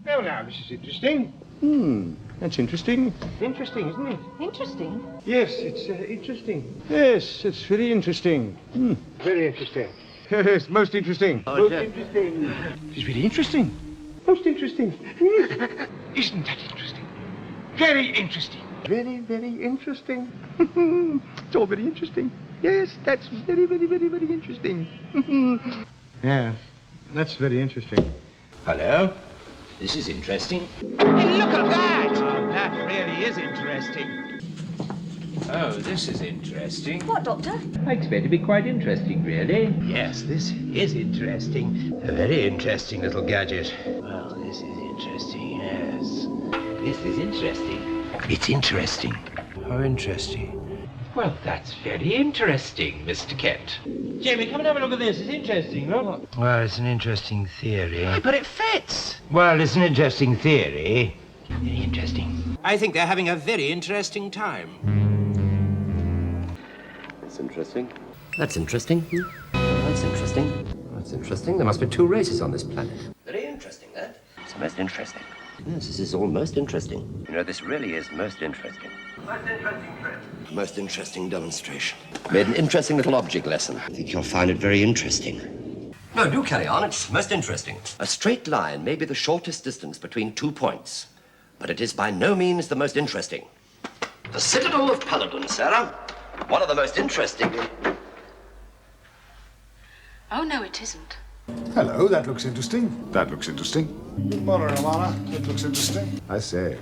Oh, now, this is interesting. That's interesting. Interesting, isn't it? Interesting? Yes, it's interesting. Yes, it's very interesting. Very interesting. Yes, most interesting. Oh, most Jeff. interesting. It's very interesting. Most interesting. Isn't that interesting? Very interesting. Very, very interesting. It's all very interesting. Yes, that's very, very, very, very interesting. Yeah, that's very interesting. Hello? This is interesting. Hey, look at that! Oh, that really is interesting. Oh, this is interesting. What, Doctor? I expect it to be quite interesting, really. Yes, this is interesting. A very interesting little gadget. Well, this is interesting, yes. This is interesting. It's interesting. How interesting? Well, that's very interesting, Mr. Kent. Jamie, come and have a look at this. It's interesting, look. Well, it's an interesting theory. But it fits. Well, it's an interesting theory. Very interesting. I think they're having a very interesting time. That's interesting. That's interesting. That's interesting. That's interesting. There must be two races on this planet. Very interesting, that. It's most interesting. Yes, this is all most interesting. You know, this really is most interesting. Most interesting trip. Most interesting demonstration. Made an interesting little object lesson. I think you'll find it very interesting. No, do carry on. It's most interesting. A straight line may be the shortest distance between 2 points, but it is by no means the most interesting. The Citadel of Paladin, Sarah. One of the most interesting. Oh, no, it isn't. Hello, that looks interesting. That looks interesting. Good morning, Romana. That looks interesting. I say,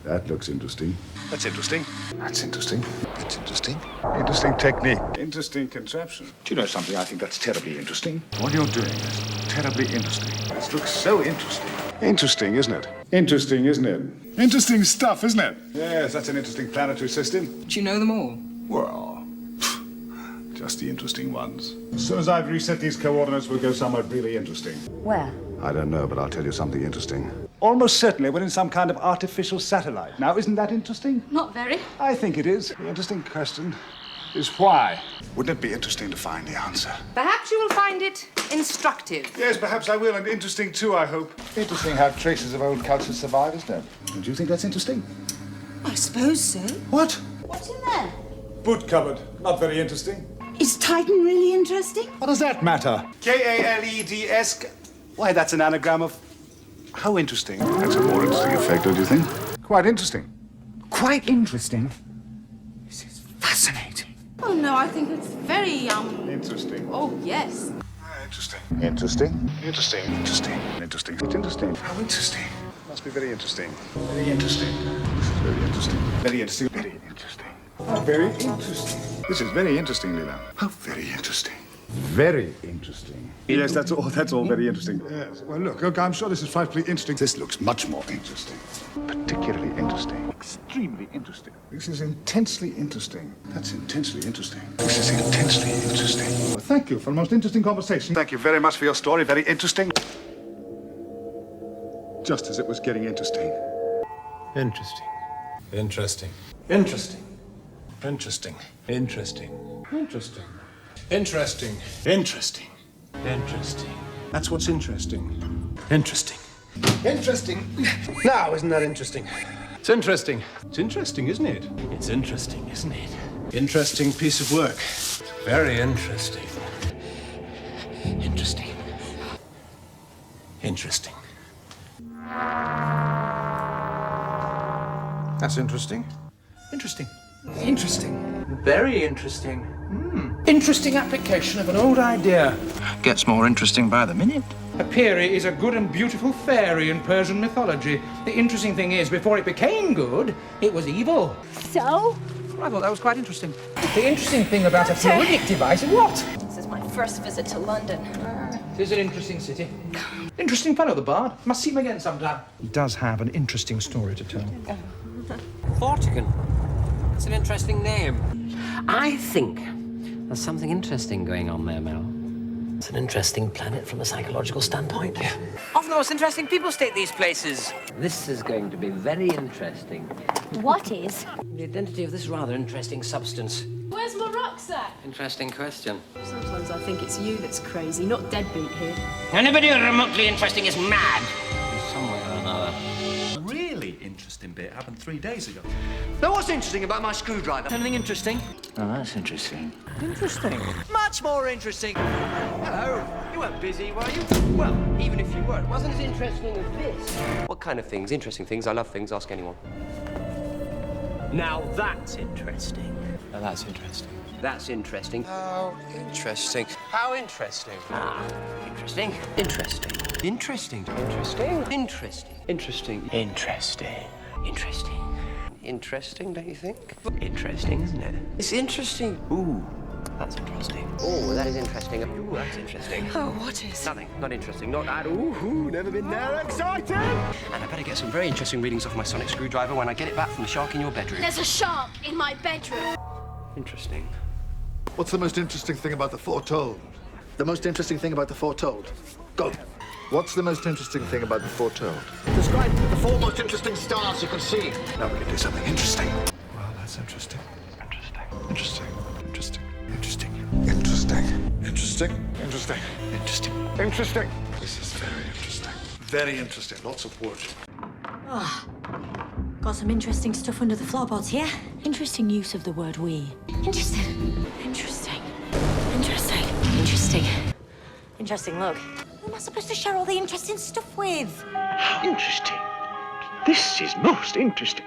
that looks interesting. That's interesting. That's interesting. That's interesting. Interesting technique. Interesting contraption. Do you know something? I think that's terribly interesting. What you're doing is terribly interesting. This looks so interesting. Interesting, isn't it? Interesting, isn't it? Interesting stuff, isn't it? Yes, that's an interesting planetary system. Do you know them all? Well, just the interesting ones. As soon as I've reset these coordinates, we'll go somewhere really interesting. Where? I don't know, but I'll tell you something interesting. Almost certainly we're in some kind of artificial satellite. Now, isn't that interesting? Not very. I think it is. The interesting question is why. Wouldn't it be interesting to find the answer? Perhaps you will find it instructive. Yes, perhaps I will, and interesting too, I hope. Interesting how traces of old cultures survive, isn't it? Don't you think that's interesting? I suppose so. What? What's in there? Boot cupboard. Not very interesting. Is Titan really interesting? What does that matter? K-A-L-E-D-S. Why, that's an anagram of... How interesting. That's a more interesting effect, don't you think? Quite interesting. Quite interesting. This is fascinating. Oh, no, I think it's very, Interesting. Oh, yes. Interesting. Interesting. Interesting. Interesting. Interesting. It's interesting. How interesting. Must be very interesting. Very interesting. This is very interesting. Very interesting. Very interesting. How very interesting. This is very interesting, Lila. How very interesting. Very interesting. Yes, that's all very interesting. Yes. Well, look, I'm sure this is frightfully interesting. This looks much more interesting. Particularly interesting. Extremely interesting. This is intensely interesting. That's intensely interesting. This is intensely interesting. Well, thank you for the most interesting conversation. Thank you very much for your story. Very interesting. Just as it was getting interesting. Interesting. Interesting. Interesting. Interesting. Interesting. Interesting. Interesting. Interesting. Interesting. That's what's interesting. Interesting. Interesting. Now, isn't that interesting? It's interesting. It's interesting, isn't it? It's interesting, isn't it? Interesting piece of work. Very interesting. Interesting. Interesting. That's interesting. Interesting. Interesting. Very interesting. Interesting application of an old idea. Gets more interesting by the minute. A peri is a good and beautiful fairy in Persian mythology. The interesting thing is, before it became good, it was evil. So? I thought that was quite interesting. The interesting thing about a fluidic device is what? This is my first visit to London. It is an interesting city. Interesting fellow, the bard. Must see him again sometime. He does have an interesting story to tell. Vortigern. It's an interesting name. I think there's something interesting going on there, Mel. It's an interesting planet from a psychological standpoint. Often the most interesting people stay at these places. This is going to be very interesting. What is? The identity of this rather interesting substance. Where's my rucksack? Interesting question. Sometimes I think it's you that's crazy, not deadbeat here. Anybody remotely interesting is mad. Somewhere or another. bit happened 3 days ago. Now, what's interesting about my screwdriver? Anything interesting? Oh, that's interesting. Interesting. Much more interesting. Hello. You weren't busy, were you? Well, even if you were, it wasn't as interesting as this. What kind of things? Interesting things. I love things. Ask anyone. Now that's interesting. Now that's interesting. That's interesting. How interesting. How interesting. Ah, interesting. Interesting. Interesting. Interesting. Interesting. Interesting. Interesting. Interesting. Interesting, don't you think? Interesting, isn't it? It's interesting. Ooh, that's interesting. Oh, that is interesting. Ooh, that's interesting. Oh, what is? Nothing. Not interesting. Not that. Ooh, never been there. Exciting! And I better get some very interesting readings off my sonic screwdriver when I get it back from the shark in your bedroom. There's a shark in my bedroom. Interesting. What's the most interesting thing about the foretold? The most interesting thing about the foretold. Go. What's the most interesting thing about the foretold? Describe the 4 most interesting stars you can see. Now we can do something interesting. Well, that's interesting. Interesting. Interesting. Interesting. Interesting. Interesting. Interesting. Interesting. Interesting. Interesting. This is very interesting. Very interesting. Lots of wood. Oh, got some interesting stuff under the floorboards here. Interesting use of the word we. Interesting. Interesting. Interesting. Interesting. Interesting, look. Who am I supposed to share all the interesting stuff with? Interesting. This is most interesting.